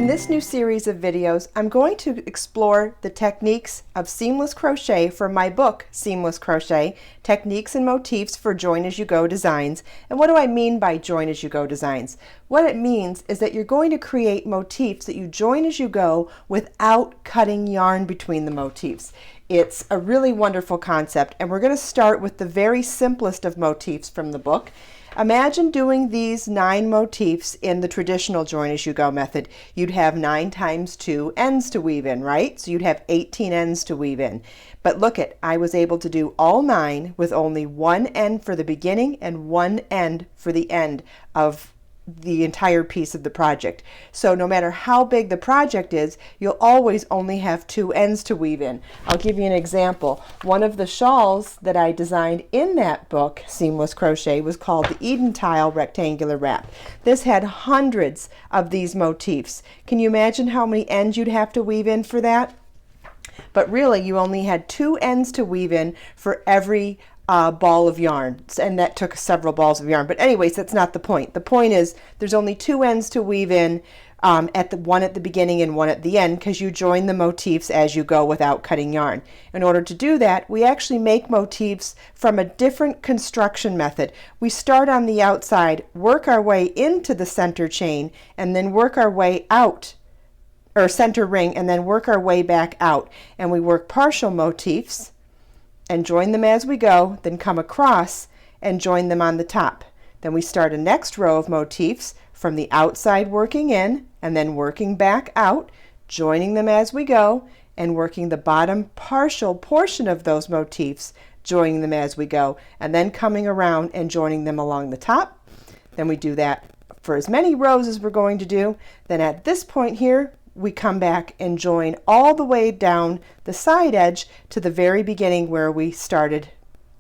this new series of videos, I'm going to explore the techniques of seamless crochet from my book, Seamless Crochet, Techniques and Motifs for Join-As-You-Go Designs. And what do I mean by Join-As-You-Go Designs? What it means is that you're going to create motifs that you join as you go without cutting yarn between the motifs. It's a really wonderful concept, and we're going to start with the very simplest of motifs from the book. Imagine doing these 9 motifs in the traditional join-as-you-go method. You'd have 9 times 2 ends to weave in, right? So you'd have 18 ends to weave in. But look it, I was able to do all 9 with only 1 end for the beginning and 1 end for the end of the entire piece of the project. So no matter how big the project is, you'll always only have 2 ends to weave in. I'll give you an example. One of the shawls that I designed in that book, Seamless Crochet, was called the Eden Tile Rectangular Wrap. This had hundreds of these motifs. Can you imagine how many ends you'd have to weave in for that? But really, you only had 2 ends to weave in for every ball of yarn, and that took several balls of yarn. But anyways, that's not the point. The point is there's only 2 ends to weave in, one at the beginning and one at the end, because you join the motifs as you go without cutting yarn. In order to do that, we actually make motifs from a different construction method. We start on the outside, work our way into the center chain, and then work our way out, or center ring, and then work our way back out. And we work partial motifs and join them as we go, then come across and join them on the top. Then we start a next row of motifs from the outside working in and then working back out, joining them as we go, and working the bottom partial portion of those motifs, joining them as we go, and then coming around and joining them along the top. Then we do that for as many rows as we're going to do. Then at this point here, we come back and join all the way down the side edge to the very beginning where we started.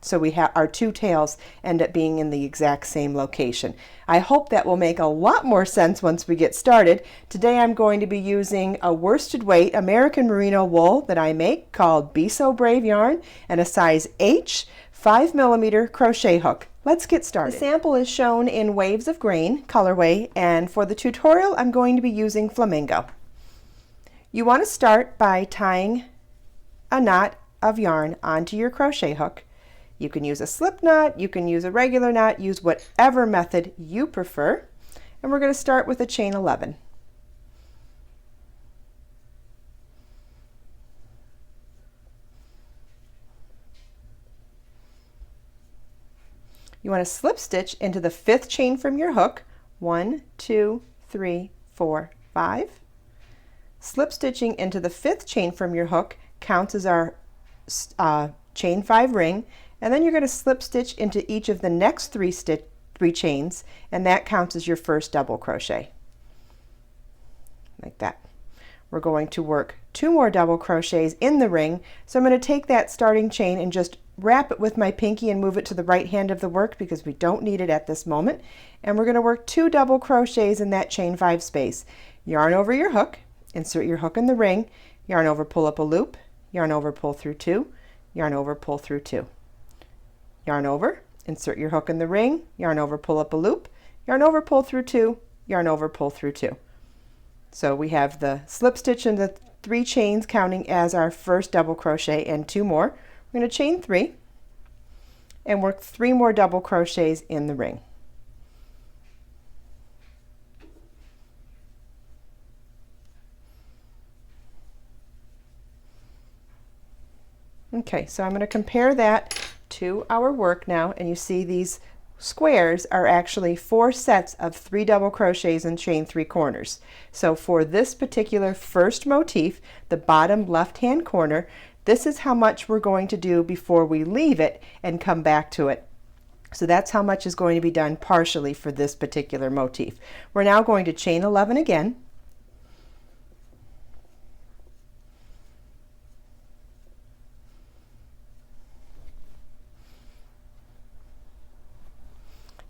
So we have our 2 tails end up being in the exact same location. I hope that will make a lot more sense once we get started. Today I'm going to be using a worsted weight American Merino Wool that I make called Be So Brave yarn and a size H 5mm crochet hook. Let's get started. The sample is shown in Waves of Grain colorway, and for the tutorial I'm going to be using Flamingo. You want to start by tying a knot of yarn onto your crochet hook. You can use a slip knot, you can use a regular knot, use whatever method you prefer. And we're going to start with a chain 11. You want to slip stitch into the 5th chain from your hook. 1, 2, 3, 4, 5. Slip stitching into the 5th chain from your hook counts as our chain 5 ring, and then you're going to slip stitch into each of the next 3 chains, and that counts as your first double crochet, like that. We're going to work 2 more double crochets in the ring, so I'm going to take that starting chain and just wrap it with my pinky and move it to the right hand of the work because we don't need it at this moment. And we're going to work 2 double crochets in that chain 5 space. Yarn over your hook, insert your hook in the ring, yarn over, pull up a loop, yarn over, pull through 2, yarn over, pull through 2. Yarn over, insert your hook in the ring, yarn over, pull up a loop, yarn over, pull through 2, yarn over, pull through 2. So we have the slip stitch in the 3 chains counting as our first double crochet and 2 more. We're going to chain 3 and work 3 more double crochets in the ring. Okay, so I'm going to compare that to our work now, and you see these squares are actually 4 sets of 3 double crochets and chain 3 corners. So for this particular first motif, the bottom left hand corner, this is how much we're going to do before we leave it and come back to it. So that's how much is going to be done partially for this particular motif. We're now going to chain 11 again.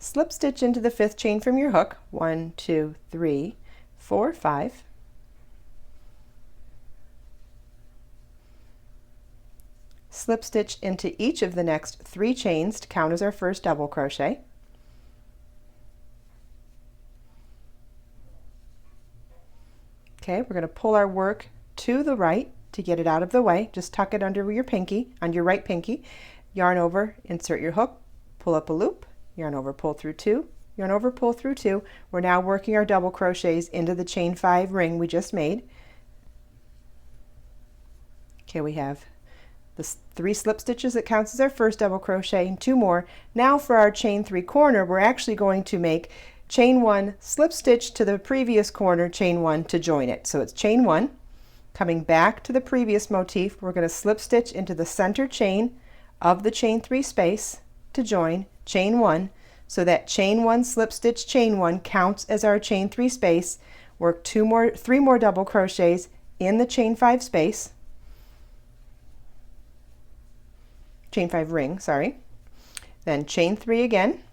Slip stitch into the 5th chain from your hook. 1, 2, 3, 4, 5. Slip stitch into each of the next 3 chains to count as our first double crochet. Okay, we're going to pull our work to the right to get it out of the way. Just tuck it under your pinky, on your right pinky. Yarn over, insert your hook, pull up a loop, yarn over, pull through 2, yarn over, pull through 2. We're now working our double crochets into the chain 5 ring we just made. Okay, we have the 3 slip stitches that counts as our first double crochet and 2 more. Now for our chain 3 corner, we're actually going to make chain 1, slip stitch to the previous corner, chain 1 to join it. So it's chain 1, coming back to the previous motif, we're going to slip stitch into the center chain of the chain 3 space to join chain 1. So that chain 1, slip stitch, chain 1 counts as our chain 3 space. Work 3 more double crochets in the chain 5 space. Chain 5 ring, sorry. Then chain 3 again.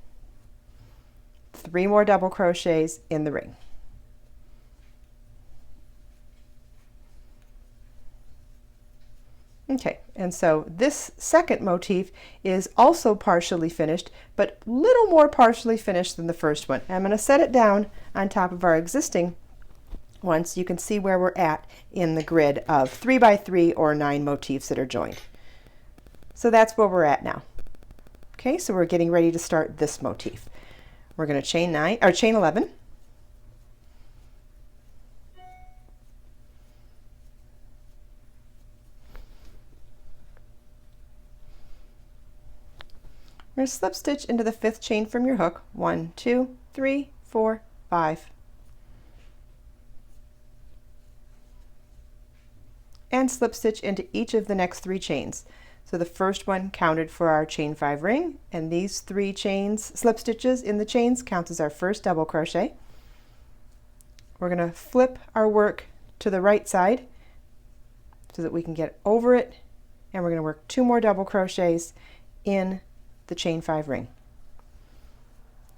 3 more double crochets in the ring. Okay, and so this second motif is also partially finished, but a little more partially finished than the first one. I'm going to set it down on top of our existing one so you can see where we're at in the grid of 3 by 3 or 9 motifs that are joined. So that's where we're at now. Okay, so we're getting ready to start this motif. We're going to chain 11. We're going to slip stitch into the 5th chain from your hook. 1, 2, 3, 4, 5. And slip stitch into each of the next 3 chains. So the first one counted for our chain 5 ring, and these 3 chains, slip stitches in the chains counts as our first double crochet. We're going to flip our work to the right side so that we can get over it, and we're going to work 2 more double crochets in the chain 5 ring.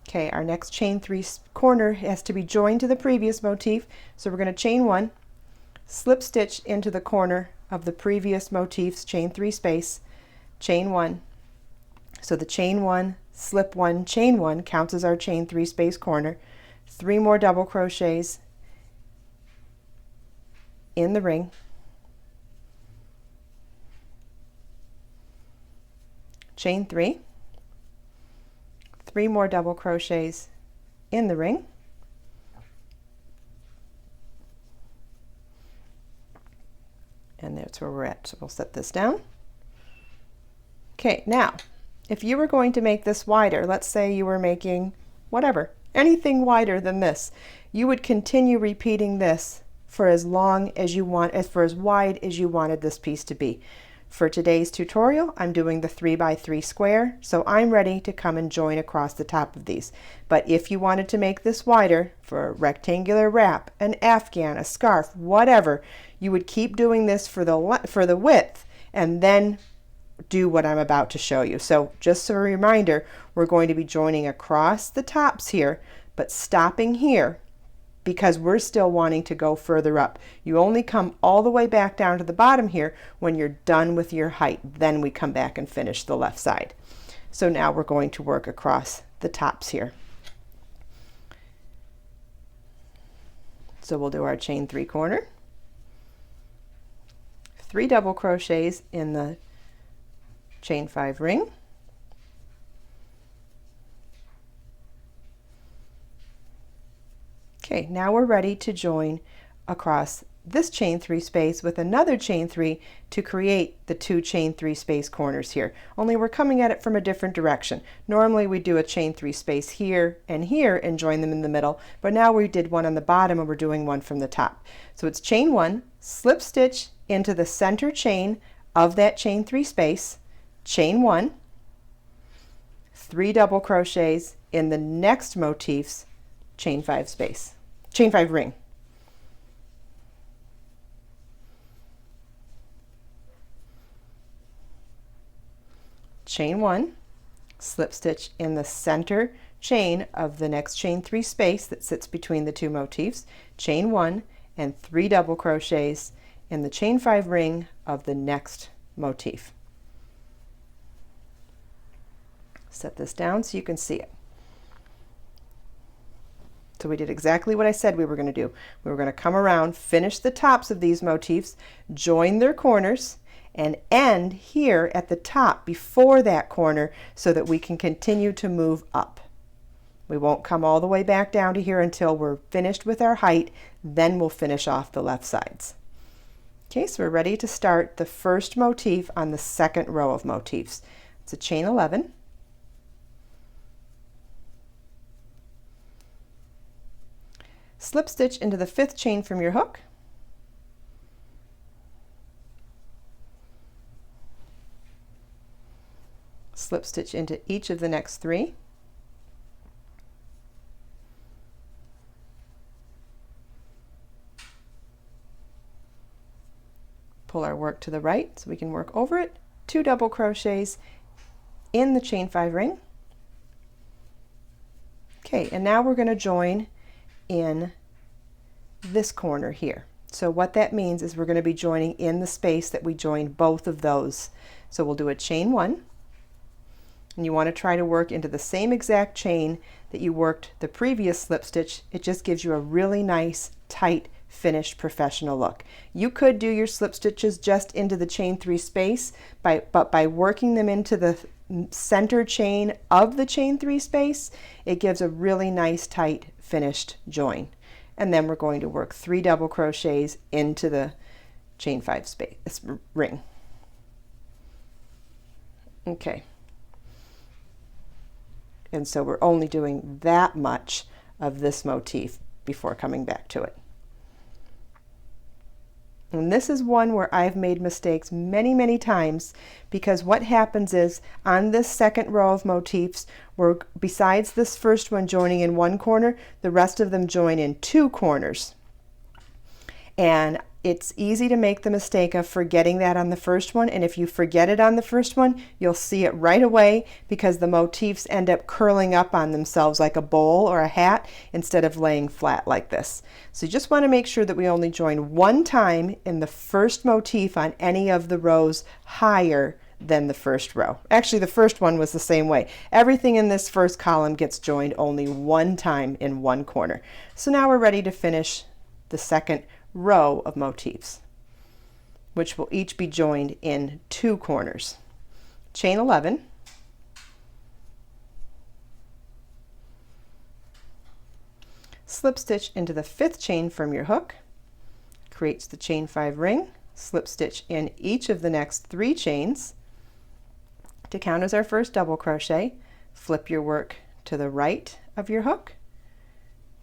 Okay, our next chain 3 corner has to be joined to the previous motif, so we're going to chain 1, slip stitch into the corner of the previous motif's chain 3 space, chain 1. So the chain 1, slip 1, chain 1 counts as our chain 3 space corner. 3 more double crochets in the ring. Chain 3. 3 more double crochets in the ring. And that's where we're at. So we'll set this down. Okay, now, if you were going to make this wider, let's say you were making whatever, anything wider than this, you would continue repeating this for as long as you want, for as wide as you wanted this piece to be. For today's tutorial, I'm doing the 3 by 3 square, so I'm ready to come and join across the top of these. But if you wanted to make this wider for a rectangular wrap, an afghan, a scarf, whatever, you would keep doing this for the width and then do what I'm about to show you. So just a reminder, we're going to be joining across the tops here, but stopping here because we're still wanting to go further up. You only come all the way back down to the bottom here when you're done with your height. Then we come back and finish the left side. So now we're going to work across the tops here. So we'll do our chain 3 corner, 3 double crochets in the chain 5 ring, okay, now we're ready to join across this chain 3 space with another chain 3 to create the 2 chain 3 space corners here. Only we're coming at it from a different direction. Normally we do a chain 3 space here and join them in the middle, but now we did one on the bottom and we're doing one from the top. So it's chain 1, slip stitch into the center chain of that chain 3 space, chain 1, 3 double crochets in the next motif's chain 5 space, chain 5 ring. Chain 1, slip stitch in the center chain of the next chain 3 space that sits between the 2 motifs, chain 1, and 3 double crochets in the chain 5 ring of the next motif. Set this down so you can see it. So we did exactly what I said we were going to do. We were going to come around, finish the tops of these motifs, join their corners, and end here at the top before that corner so that we can continue to move up. We won't come all the way back down to here until we're finished with our height, then we'll finish off the left sides. Okay, so we're ready to start the first motif on the second row of motifs. It's a chain 11. Slip stitch into the 5th chain from your hook. Slip stitch into each of the next 3. Pull our work to the right so we can work over it. 2 double crochets in the chain 5 ring. Okay, and now we're going to join in this corner here. So what that means is we're going to be joining in the space that we joined both of those. So we'll do a chain 1, and you want to try to work into the same exact chain that you worked the previous slip stitch. It just gives you a really nice, tight, finished professional look. You could do your slip stitches just into the chain 3 space, but by working them into the center chain of the chain 3 space, it gives a really nice, tight, finished join. And then we're going to work 3 double crochets into the chain 5 space ring. Okay. And so we're only doing that much of this motif before coming back to it. And this is one where I've made mistakes many, many times, because what happens is on this second row of motifs, we're, besides this first one joining in one corner, the rest of them join in 2 corners. And it's easy to make the mistake of forgetting that on the first one, and if you forget it on the first one, you'll see it right away because the motifs end up curling up on themselves like a bowl or a hat instead of laying flat like this. So you just want to make sure that we only join one time in the first motif on any of the rows higher than the first row. Actually, the first one was the same way. Everything in this first column gets joined only one time in one corner. So now we're ready to finish the second row of motifs, which will each be joined in 2 corners. Chain 11, slip stitch into the 5th chain from your hook, creates the chain 5 ring, slip stitch in each of the next 3 chains to count as our first double crochet. Flip your work to the right of your hook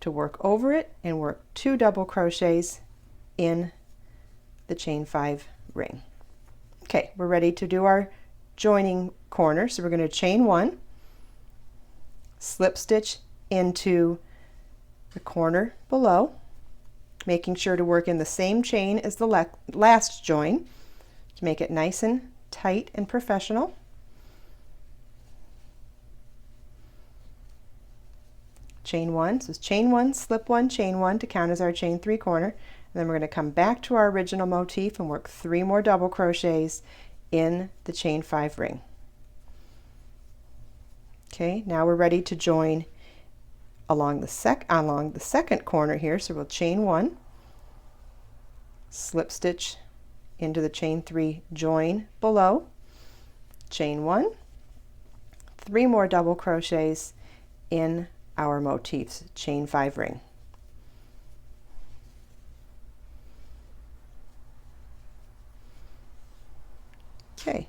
to work over it and work 2 double crochets in the chain 5 ring. Okay, we're ready to do our joining corner. So we're going to chain 1, slip stitch into the corner below, making sure to work in the same chain as the last join to make it nice and tight and professional. Chain 1, so it's chain 1, slip 1, chain 1 to count as our chain 3 corner. And then we're going to come back to our original motif and work 3 more double crochets in the chain 5 ring. Okay, now we're ready to join along the second corner here. So we'll chain 1, slip stitch into the chain 3 join below, chain 1, 3 more double crochets in our motifs, chain 5 ring. Okay,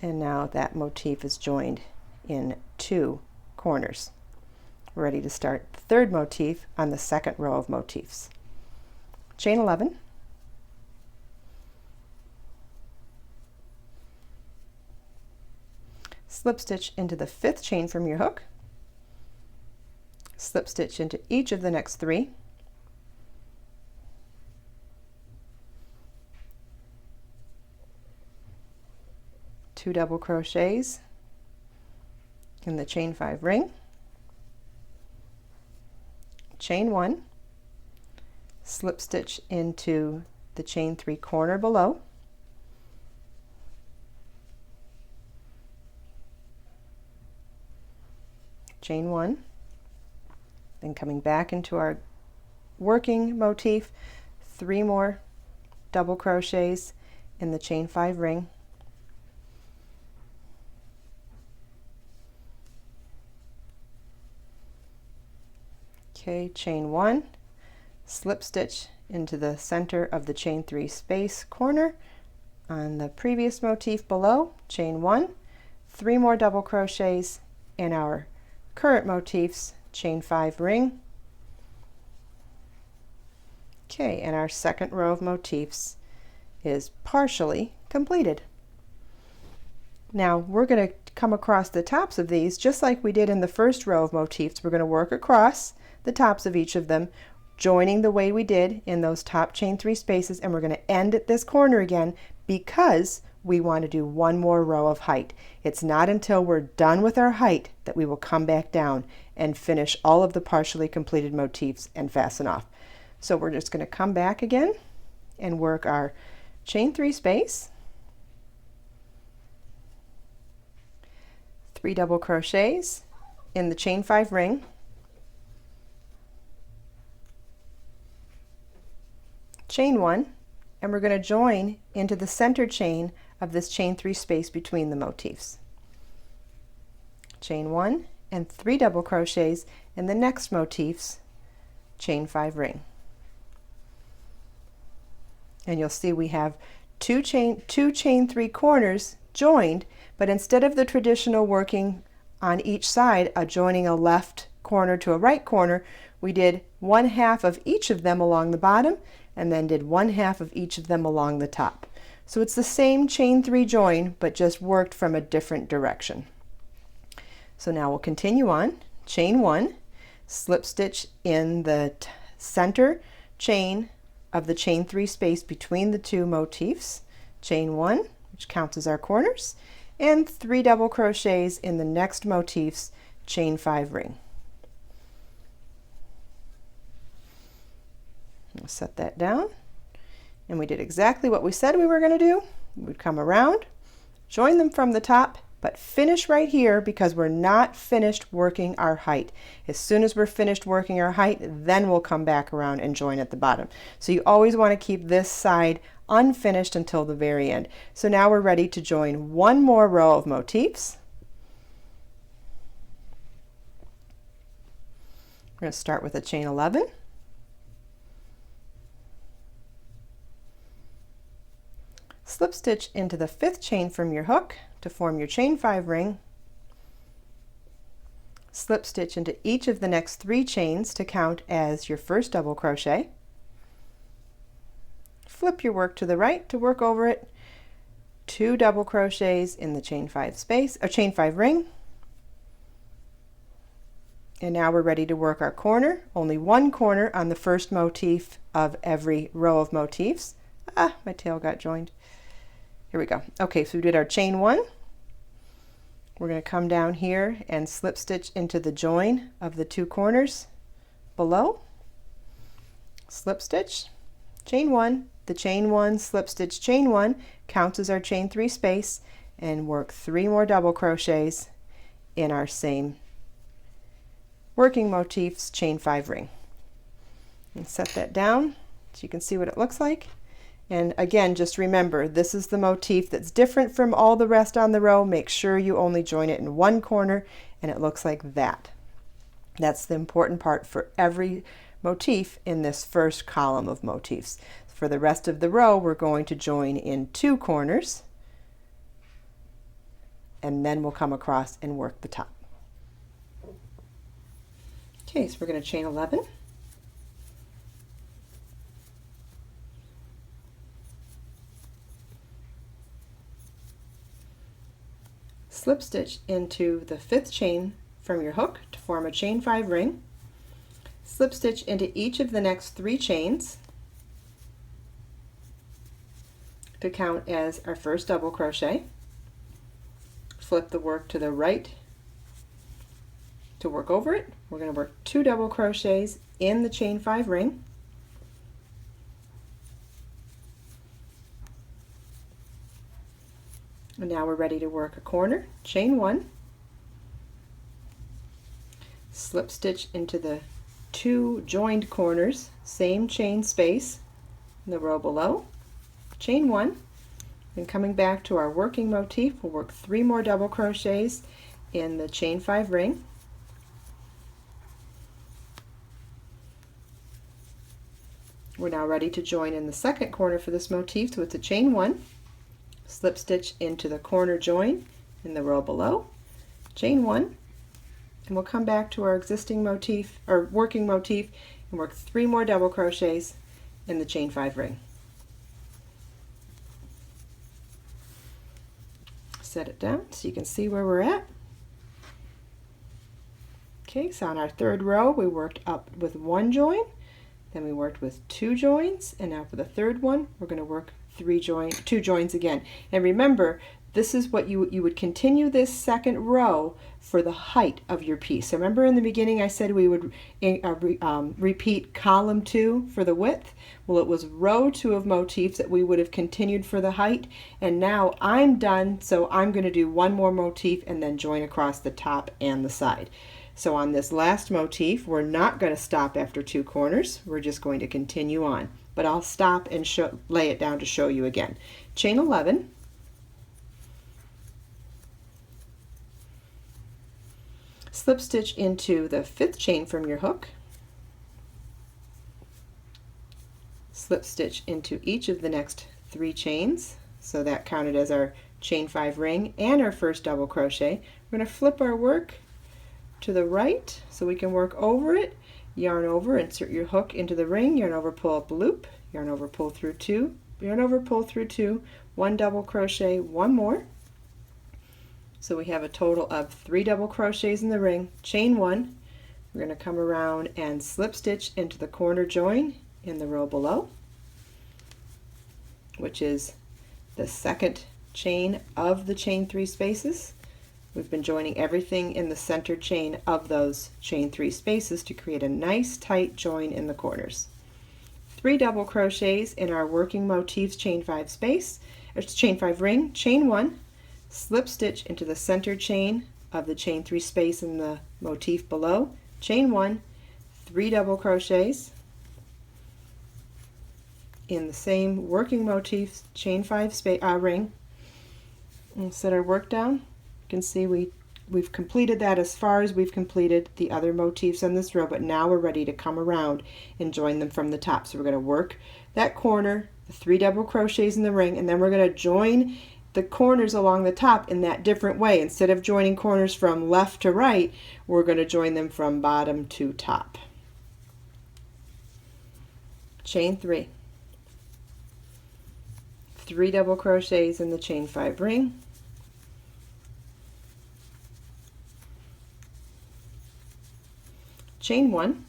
and now that motif is joined in 2 corners. We're ready to start the third motif on the second row of motifs. Chain 11, slip stitch into the 5th chain from your hook, slip stitch into each of the next 3, two double crochets in the chain 5 ring, chain 1, slip stitch into the chain 3 corner below, chain 1, Then coming back into our working motif, 3 more double crochets in the chain 5 ring. Okay, chain 1, slip stitch into the center of the chain 3 space corner on the previous motif below, chain 1, 3 more double crochets in our current motifs, chain 5 ring. Okay, and our second row of motifs is partially completed. Now we're going to come across the tops of these just like we did in the first row of motifs. We're going to work across the tops of each of them, joining the way we did in those top chain 3 spaces, and we're going to end at this corner again because we want to do one more row of height. It's not until we're done with our height that we will come back down and finish all of the partially completed motifs and fasten off. So we're just going to come back again and work our chain 3 space, 3 double crochets in the chain 5 ring, chain 1, and we're going to join into the center chain of this chain 3 space between the motifs. Chain 1 and 3 double crochets in the next motifs, chain 5 ring. And you'll see we have two chain 3 corners joined, but instead of the traditional working on each side, joining a left corner to a right corner, we did 1/2 of each of them along the bottom and then did 1/2 of each of them along the top. So it's the same chain 3 join, but just worked from a different direction. So now we'll continue on. Chain 1, slip stitch in the center chain of the chain 3 space between the 2 motifs, chain 1, which counts as our corners, and 3 double crochets in the next motifs, chain 5 ring. I'll set that down, and we did exactly what we said we were going to do. We'd come around, join them from the top, but finish right here because we're not finished working our height. As soon as we're finished working our height, then we'll come back around and join at the bottom. So you always want to keep this side unfinished until the very end. So now we're ready to join one more row of motifs. We're going to start with a chain 11. Slip stitch into the 5th chain from your hook to form your chain 5 ring. Slip stitch into each of the next 3 chains to count as your first double crochet. Flip your work to the right to work over it. 2 double crochets in the chain 5 space, or chain 5 ring. And now we're ready to work our corner. Only one corner on the first motif of every row of motifs. Ah, my tail got joined. Here we go. Okay, so we did our chain 1. We're going to come down here and slip stitch into the join of the 2 corners below. Slip stitch, chain 1, the chain 1, slip stitch, chain 1 counts as our chain 3 space, and work 3 more double crochets in our same working motifs, chain 5 ring. And set that down so you can see what it looks like. And again, just remember, this is the motif that's different from all the rest on the row. Make sure you only join it in one corner, and it looks like that. That's the important part for every motif in this first column of motifs. For the rest of the row, we're going to join in 2 corners, and then we'll come across and work the top. Okay, so we're going to chain 11. Slip stitch into the 5th chain from your hook to form a chain 5 ring. Slip stitch into each of the next 3 chains to count as our first double crochet. Flip the work to the right to work over it. We're going to work 2 double crochets in the chain 5 ring. And now we're ready to work a corner. Chain 1, slip stitch into the 2 joined corners, same chain space in the row below, chain 1, and coming back to our working motif, we'll work 3 more double crochets in the chain 5 ring. We're now ready to join in the second corner for this motif with the chain 1, slip stitch into the corner join in the row below, chain 1, and we'll come back to our existing motif or working motif and work 3 more double crochets in the chain 5 ring. Set it down so you can see where we're at. Okay, so on our third row we worked up with 1 join, then we worked with 2 joins, and now for the third one we're going to work 2 joins again. And remember, this is what you would continue this second row for the height of your piece. So remember in the beginning I said we would repeat column 2 for the width. Well, it was row 2 of motifs that we would have continued for the height, and now I'm done, so I'm going to do 1 more motif and then join across the top and the side. So on this last motif we're not going to stop after 2 corners, we're just going to continue on, but I'll stop and lay it down to show you again. Chain 11, slip stitch into the 5th chain from your hook, slip stitch into each of the next 3 chains, so that counted as our chain 5 ring and our first double crochet. We're going to flip our work to the right so we can work over it, yarn over, insert your hook into the ring, yarn over, pull up a loop, yarn over, pull through 2, yarn over, pull through 2, 1 double crochet, 1 more. So we have a total of 3 double crochets in the ring, chain 1. We're going to come around and slip stitch into the corner join in the row below, which is the second chain of the chain 3 spaces. We've been joining everything in the center chain of those chain 3 spaces to create a nice tight join in the corners. 3 double crochets in our working motifs chain 5 space, or chain 5 ring, chain 1, slip stitch into the center chain of the chain 3 space in the motif below, chain 1, 3 double crochets in the same working motif chain 5 ring, and set our work down. You can see we've completed that as far as we've completed the other motifs on this row, but now we're ready to come around and join them from the top. So we're going to work that corner, the 3 double crochets in the ring, and then we're going to join the corners along the top in that different way. Instead of joining corners from left to right, we're going to join them from bottom to top. Chain 3, 3 double crochets in the chain 5 ring, chain 1,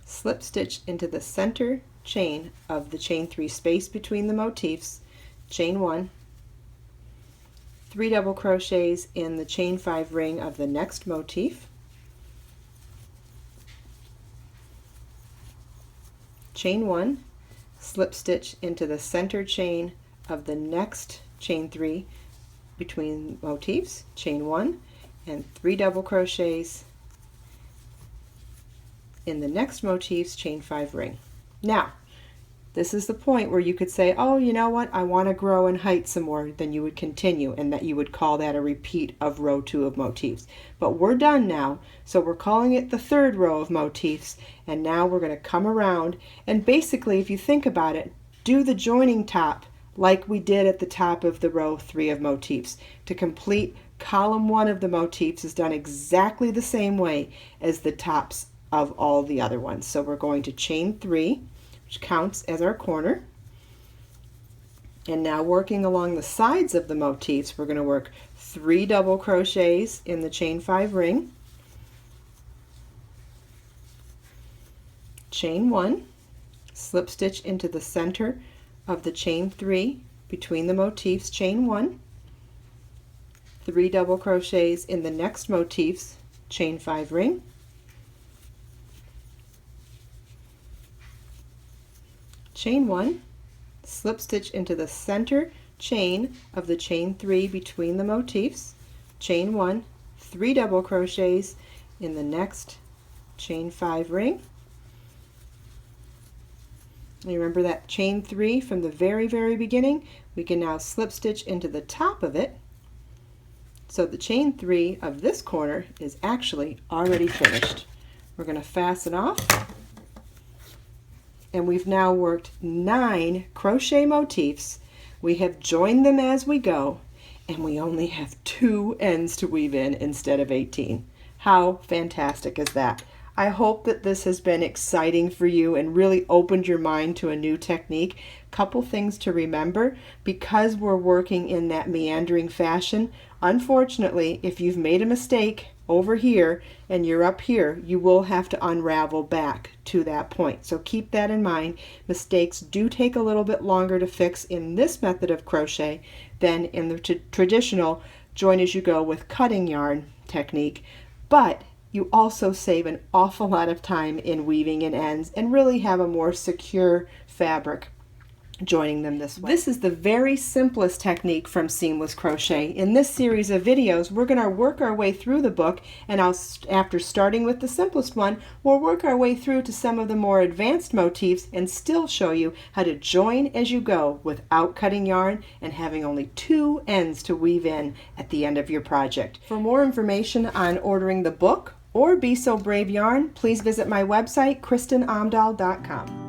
slip stitch into the center chain of the chain 3 space between the motifs, chain 1, 3 double crochets in the chain 5 ring of the next motif, chain 1, slip stitch into the center chain of the next chain 3 between motifs, chain 1, and 3 double crochets in the next motif's chain 5 ring. Now, this is the point where you could say, oh, you know what, I want to grow in height some more. Then you would continue, and that you would call that a repeat of row 2 of motifs. But we're done now, so we're calling it the 3rd row of motifs, and now we're going to come around and basically, if you think about it, do the joining top like we did at the top of the row 3 of motifs. To complete column 1 of the motifs is done exactly the same way as the tops of all the other ones. So we're going to chain 3, which counts as our corner, and now working along the sides of the motifs, we're going to work 3 double crochets in the chain 5 ring, chain 1, slip stitch into the center of the chain 3 between the motifs, chain 1, 3 double crochets in the next motifs, chain 5 ring, chain 1, slip stitch into the center chain of the chain 3 between the motifs, chain 1, 3 double crochets in the next chain 5 ring. And remember that chain 3 from the very beginning? We can now slip stitch into the top of it. So the chain 3 of this corner is actually already finished. We're going to fasten off. And we've now worked 9 crochet motifs. We have joined them as we go, and we only have 2 ends to weave in instead of 18. How fantastic is that? I hope that this has been exciting for you and really opened your mind to a new technique. Couple things to remember: because we're working in that meandering fashion, unfortunately, if you've made a mistake over here and you're up here, you will have to unravel back to that point. So keep that in mind. Mistakes do take a little bit longer to fix in this method of crochet than in the traditional join as you go with cutting yarn technique, but you also save an awful lot of time in weaving in ends and really have a more secure fabric joining them this way. This is the very simplest technique from Seamless Crochet. In this series of videos, we're going to work our way through the book, and after starting with the simplest one, we'll work our way through to some of the more advanced motifs and still show you how to join as you go without cutting yarn and having only 2 ends to weave in at the end of your project. For more information on ordering the book or Be So Brave yarn, please visit my website, KristinOmdahl.com.